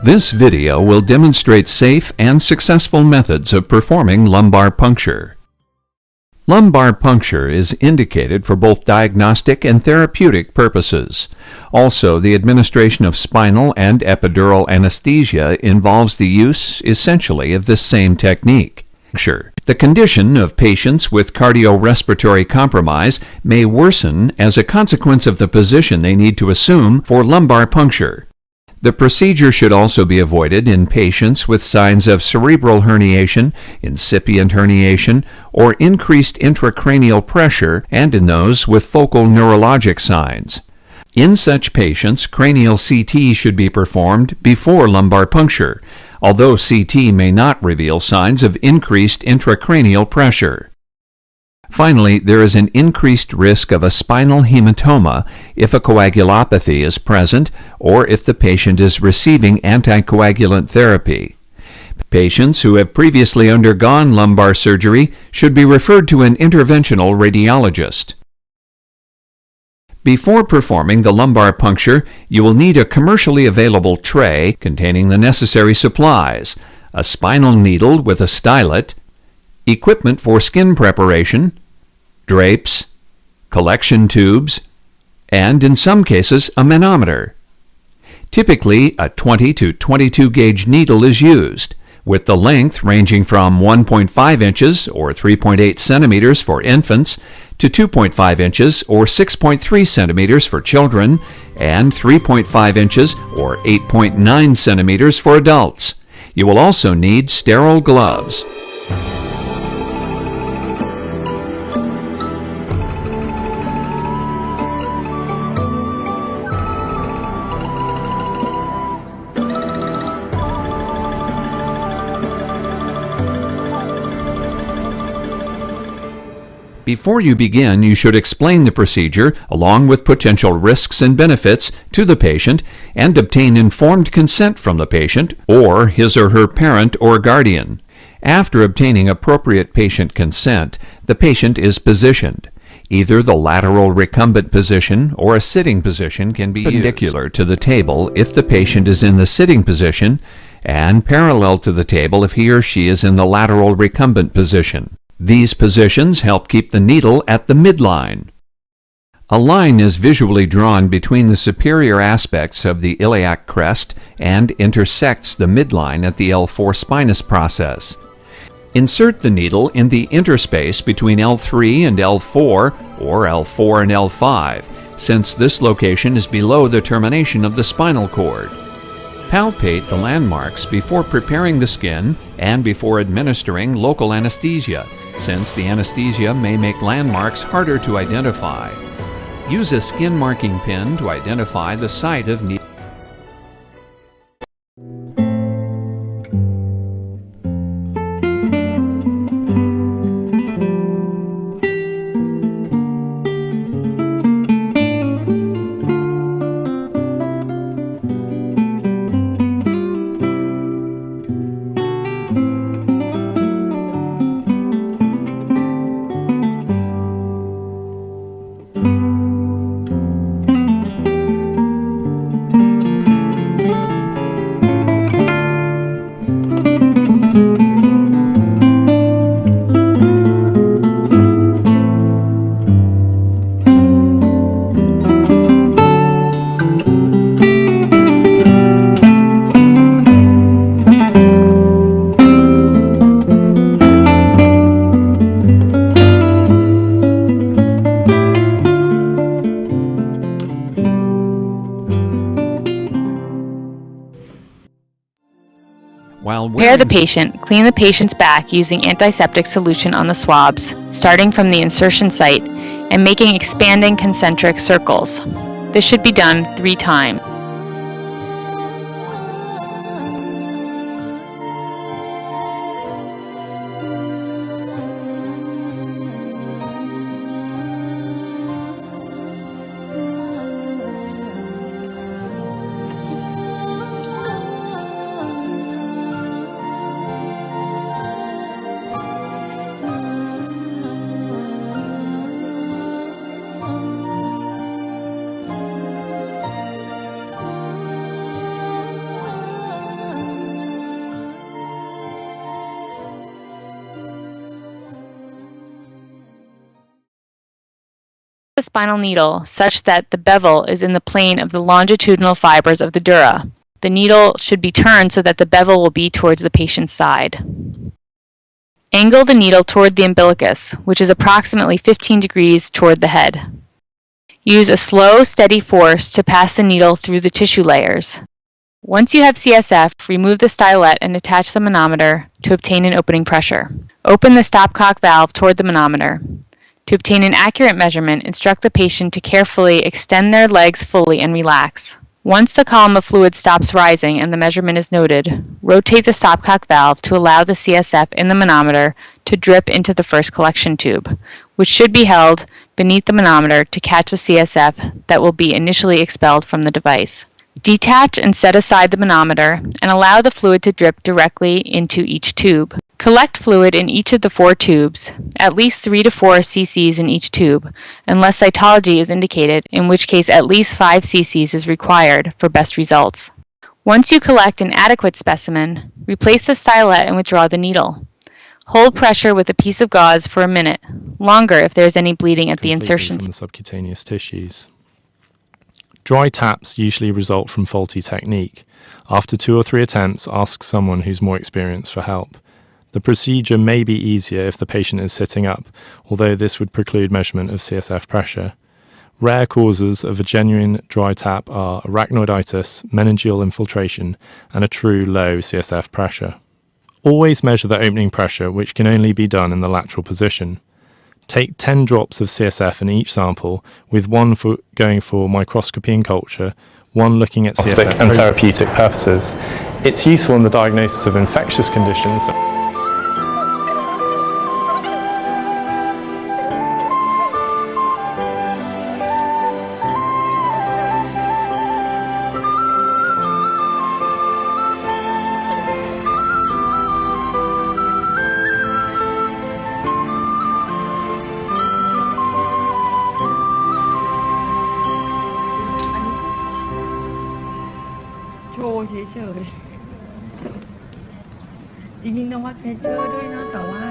This video will demonstrate safe and successful methods of performing lumbar puncture. Lumbar puncture is indicated for both diagnostic and therapeutic purposes. Also, the administration of spinal and epidural anesthesia involves the use, essentially, of this same technique. The condition of patients with cardiorespiratory compromise may worsen as a consequence of the position they need to assume for lumbar puncture. The procedure should also be avoided in patients with signs of cerebral herniation, incipient herniation, or increased intracranial pressure, and in those with focal neurologic signs. In such patients, cranial CT should be performed before lumbar puncture, although CT may not reveal signs of increased intracranial pressure. Finally, there is an increased risk of a spinal hematoma if a coagulopathy is present or if the patient is receiving anticoagulant therapy. Patients who have previously undergone lumbar surgery should be referred to an interventional radiologist. Before performing the lumbar puncture, you will need a commercially available tray containing the necessary supplies, a spinal needle with a stylet, equipment for skin preparation, drapes, collection tubes, and in some cases a manometer. Typically, a 20 to 22 gauge needle is used, with the length ranging from 1.5 inches or 3.8 centimeters for infants to 2.5 inches or 6.3 centimeters for children and 3.5 inches or 8.9 centimeters for adults. You will also need sterile gloves. Before you begin, you should explain the procedure along with potential risks and benefits to the patient and obtain informed consent from the patient or his or her parent or guardian. After obtaining appropriate patient consent, the patient is positioned. Either the lateral recumbent position or a sitting position can be used. Perpendicular to the table if the patient is in the sitting position and parallel to the table if he or she is in the lateral recumbent position. These positions help keep the needle at the midline. A line is visually drawn between the superior aspects of the iliac crest and intersects the midline at the L4 spinous process. Insert the needle in the interspace between L3 and L4 or L4 and L5, since this location is below the termination of the spinal cord. Palpate the landmarks before preparing the skin and before administering local anesthesia, since the anesthesia may make landmarks harder to identify. Use a skin marking pin to identify the site of needle. Prepare the patient. Clean the patient's back using antiseptic solution on the swabs, starting from the insertion site and making expanding concentric circles. This should be done 3 times. spinal needle such that the bevel is in the plane of the longitudinal fibers of the dura. The needle should be turned so that the bevel will be towards the patient's side. Angle the needle toward the umbilicus, which is approximately 15 degrees toward the head. Use a slow, steady force to pass the needle through the tissue layers. Once you have CSF, remove the stylet and attach the manometer to obtain an opening pressure. Open the stopcock valve toward the manometer. To obtain an accurate measurement, instruct the patient to carefully extend their legs fully and relax. Once the column of fluid stops rising and the measurement is noted, rotate the stopcock valve to allow the CSF in the manometer to drip into the first collection tube, which should be held beneath the manometer to catch the CSF that will be initially expelled from the device. Detach and set aside the manometer and allow the fluid to drip directly into each tube. Collect fluid in each of the 4 tubes, at least 3 to 4 cc's in each tube, unless cytology is indicated, in which case at least 5 cc's is required for best results. Once you collect an adequate specimen, replace the stylet and withdraw the needle. Hold pressure with a piece of gauze for a minute, longer if there is any bleeding at the insertion from the subcutaneous tissues. Dry taps usually result from faulty technique. After 2 or 3 attempts, ask someone who's more experienced for help. The procedure may be easier if the patient is sitting up, although this would preclude measurement of CSF pressure. Rare causes of a genuine dry tap are arachnoiditis, meningeal infiltration, and a true low CSF pressure. Always measure the opening pressure, which can only be done in the lateral position. Take 10 drops of CSF in each sample, with 1 going for microscopy and culture, 1 looking at CSF and therapeutic purposes. It's useful in the diagnosis of infectious conditions.โชว์เฉยๆจริงๆต้องวัดเพชเชอร์ด้วยนะแต่ว่า